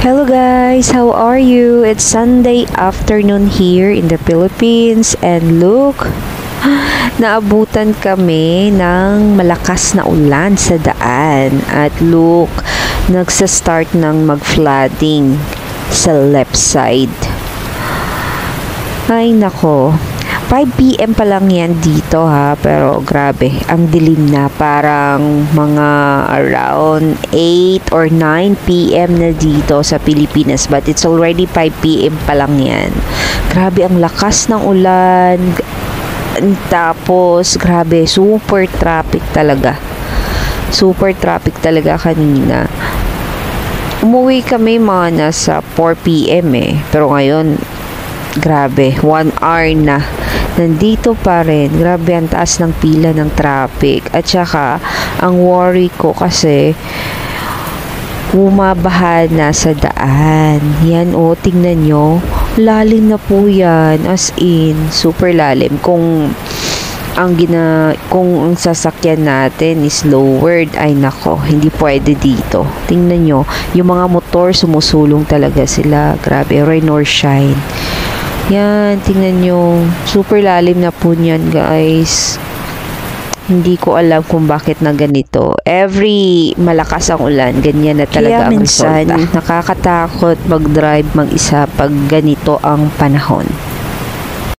Hello guys, how are you? It's Sunday afternoon here in the Philippines and look, naabutan kami ng malakas na ulan sa daan at look, nagsa-start ng mag-flooding sa left side. Ay nako, 5 p.m. pa lang yan dito ha, pero grabe, ang dilim na, parang mga around 8 or 9 p.m. na dito sa Pilipinas, but it's already 5 p.m. pa lang yan. Grabe ang lakas ng ulan, tapos grabe, super traffic talaga. Super traffic talaga kanina. Umuwi kami mga nasa 4 p.m. pero ngayon, grabe, 1 hour na. Nandito pa rin. Grabe ang taas ng pila ng traffic. At saka, ang worry ko kasi bumabaha na sa daan. Yan tingnan nyo. Lalim na po yan. As in, super lalim. Kung ang sasakyan natin is lowered, ay nako, hindi pwede dito. Tingnan nyo, yung mga motor sumusulong talaga sila. Grabe, rain or shine. Yan, tingnan nyo. Super lalim na po niyan, guys. Hindi ko alam kung bakit na ganito. Every malakas ang ulan, ganyan na talaga ang resulta. Kaya minsan, nakakatakot mag-drive mag-isa pag ganito ang panahon.